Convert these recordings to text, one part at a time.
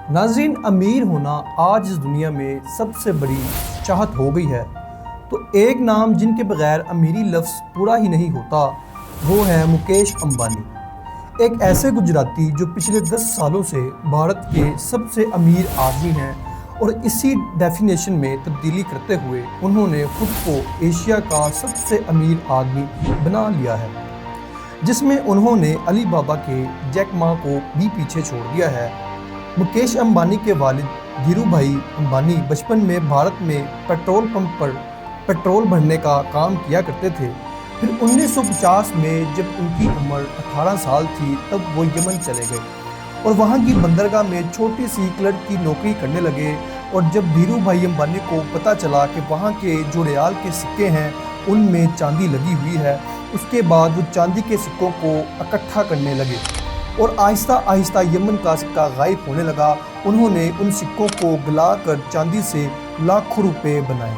ناظرین، امیر ہونا آج اس دنیا میں سب سے بڑی چاہت ہو گئی ہے، تو ایک نام جن کے بغیر امیری لفظ پورا ہی نہیں ہوتا وہ ہے مکیش امبانی۔ ایک ایسے گجراتی جو پچھلے 10 سالوں سے بھارت کے سب سے امیر آدمی ہیں، اور اسی ڈیفینیشن میں تبدیلی کرتے ہوئے انہوں نے خود کو ایشیا کا سب سے امیر آدمی بنا لیا ہے، جس میں انہوں نے علی بابا کے جیک ما کو بھی پیچھے چھوڑ دیا ہے۔ مکیش امبانی کے والد دھیرو بھائی امبانی بچپن میں بھارت میں پیٹرول پمپ پر پیٹرول بھرنے کا کام کیا کرتے تھے۔ پھر 1950 میں جب ان کی عمر 18 سال تھی تب وہ یمن چلے گئے اور وہاں کی بندرگاہ میں چھوٹی سی کلرک کی نوکری کرنے لگے۔ اور جب دھیرو بھائی امبانی کو پتہ چلا کہ وہاں کے جو ریال کے سکے ہیں ان میں چاندی لگی ہوئی ہے، اس کے بعد وہ چاندی کے سکوں کو اکٹھا کرنے لگے اور آہستہ آہستہ یمن کا سکہ غائب ہونے لگا۔ انہوں نے ان سکوں کو گلا کر چاندی سے لاکھوں روپے بنائے،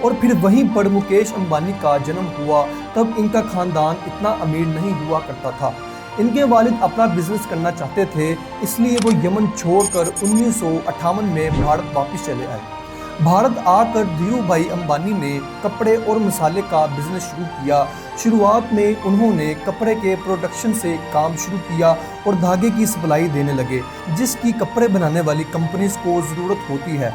اور پھر وہیں پر مکیش امبانی کا جنم ہوا۔ تب ان کا خاندان اتنا امیر نہیں ہوا کرتا تھا۔ ان کے والد اپنا بزنس کرنا چاہتے تھے، اس لیے وہ یمن چھوڑ کر 1958 میں بھارت واپس چلے آئے۔ بھارت آ کر دھیرو بھائی امبانی نے کپڑے اور مسالے کا بزنس شروع کیا۔ شروعات میں انہوں نے کپڑے کے پروڈکشن سے کام شروع کیا اور دھاگے کی سپلائی دینے لگے، جس کی کپڑے بنانے والی کمپنیز کو ضرورت ہوتی ہے۔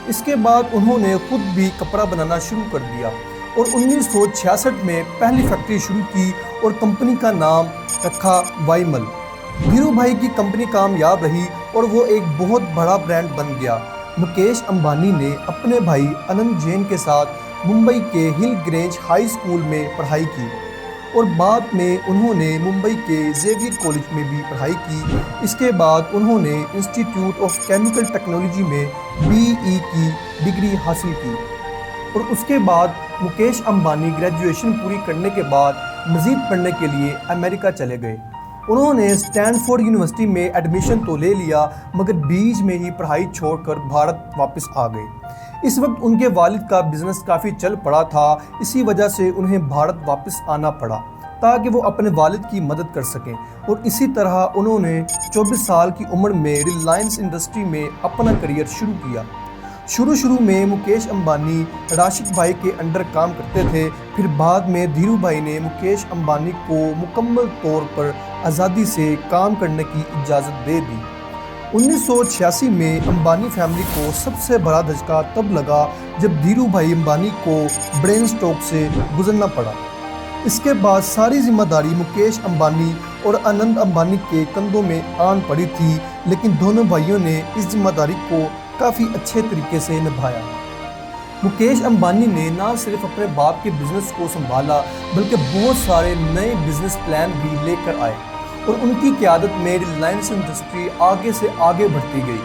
اس کے بعد انہوں نے خود بھی کپڑا بنانا شروع کر دیا اور 1966 میں پہلی فیکٹری شروع کی اور کمپنی کا نام رکھا وائمل۔ دھیرو بھائی کی کمپنی کامیاب رہی اور وہ ایک بہت بڑا برانڈ بن گیا۔ مکیش امبانی نے اپنے بھائی اننت جین کے ساتھ ممبئی کے ہل گرینج ہائی اسکول میں پڑھائی کی اور بعد میں انہوں نے ممبئی کے زیویر کالج میں بھی پڑھائی کی۔ اس کے بعد انہوں نے انسٹی ٹیوٹ آف کیمیکل ٹیکنالوجی میں BE کی ڈگری حاصل کی، اور اس کے بعد مکیش امبانی گریجویشن پوری کرنے کے بعد مزید پڑھنے کے لیے امریکہ چلے گئے۔ انہوں نے اسٹینفورڈ یونیورسٹی میں ایڈمیشن تو لے لیا، مگر بیچ میں ہی پڑھائی چھوڑ کر بھارت واپس آ گئے۔ اس وقت ان کے والد کا بزنس کافی چل پڑا تھا، اسی وجہ سے انہیں بھارت واپس آنا پڑا تاکہ وہ اپنے والد کی مدد کر سکیں، اور اسی طرح انہوں نے 24 سال کی عمر میں ریلائنس انڈسٹری میں اپنا کریئر شروع کیا۔ شروع میں مکیش امبانی راشد بھائی کے انڈر کام کرتے تھے، پھر بعد میں دھیرو بھائی نے مکیش امبانی کو مکمل طور پر آزادی سے کام کرنے کی اجازت دے دی۔ 1986 میں امبانی فیملی کو سب سے بڑا دھچکا تب لگا جب دھیرو بھائی امبانی کو برین اسٹروک سے گزرنا پڑا۔ اس کے بعد ساری ذمہ داری مکیش امبانی اور اننت امبانی کے کندھوں میں آن پڑی تھی، لیکن دونوں بھائیوں نے اس ذمہ داری کو کافی اچھے طریقے سے نبھایا۔ مکیش امبانی نے نہ صرف اپنے باپ کے بزنس کو سنبھالا بلکہ بہت سارے نئے بزنس پلان بھی لے کر آئے، اور ان کی قیادت میں ریلائنس انڈسٹری آگے سے آگے بڑھتی گئی۔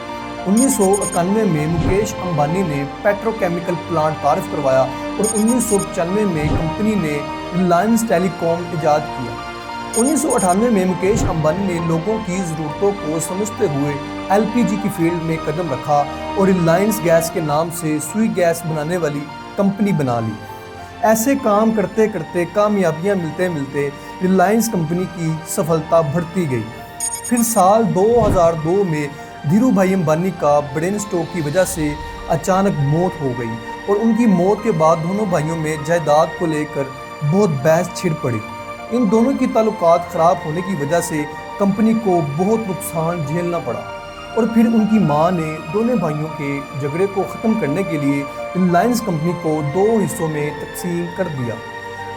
1991 میں مکیش امبانی نے پیٹرو کیمیکل پلانٹ تعارف کروایا اور 1995 میں کمپنی نے ریلائنس ٹیلی کام ایجاد کیا۔ 1998 میں مکیش امبانی نے لوگوں کی ضرورتوں کو سمجھتے ہوئے LPG کی فیلڈ میں قدم رکھا اور ریلائنس گیس کے نام سے سوئی گیس بنانے والی کمپنی بنا لی۔ ایسے کام کرتے کرتے کامیابیاں ملتے ملتے ریلائنس کمپنی کی سفلتا بڑھتی گئی۔ پھر سال 2002 میں دھیرو بھائی امبانی کا برین اسٹروک کی وجہ سے اچانک موت ہو گئی، اور ان کی موت کے بعد دونوں بھائیوں میں جائیداد کو لے کر بہت بحث چھڑ پڑی۔ ان دونوں کی تعلقات خراب ہونے کی وجہ سے کمپنی کو بہت نقصان جھیلنا پڑا، اور پھر ان کی ماں نے دونوں بھائیوں کے جھگڑے کو ختم کرنے کے لیے ریلائنس کمپنی کو 2 حصوں میں تقسیم کر دیا۔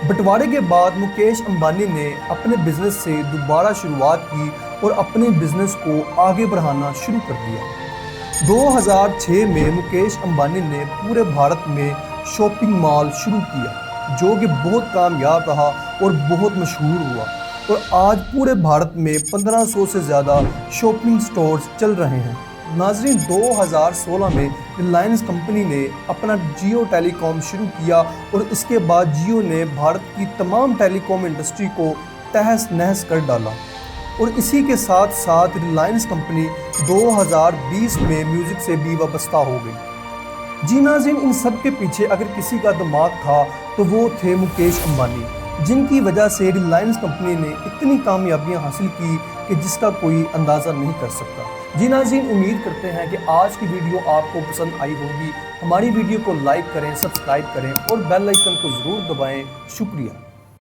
بٹوارے کے بعد مکیش امبانی نے اپنے بزنس سے دوبارہ شروعات کی اور اپنے بزنس کو آگے بڑھانا شروع کر دیا۔ 2006 میں مکیش امبانی نے پورے بھارت میں شاپنگ مال شروع کیا، جو کہ بہت کامیاب رہا اور بہت مشہور ہوا، اور آج پورے بھارت میں 1500 سے زیادہ شاپنگ سٹورز چل رہے ہیں۔ ناظرین، 2016 میں ریلائنس کمپنی نے اپنا جیو ٹیلی کام شروع کیا، اور اس کے بعد جیو نے بھارت کی تمام ٹیلی کام انڈسٹری کو تہس نہس کر ڈالا، اور اسی کے ساتھ ساتھ ریلائنس کمپنی 2020 میں میوزک سے بھی وابستہ ہو گئی۔ جی ناظرین، ان سب کے پیچھے اگر کسی کا دماغ تھا تو وہ تھے مکیش امبانی، جن کی وجہ سے ریلائنس کمپنی نے اتنی کامیابیاں حاصل کی کہ کہ جس کا کوئی اندازہ نہیں کر سکتا۔ جی ناظرین، امید کرتے ہیں کہ آج کی ویڈیو آپ کو پسند آئی ہوگی۔ ہماری ویڈیو کو لائک کریں، سبسکرائب کریں اور بیل آئیکن کو ضرور دبائیں۔ شکریہ۔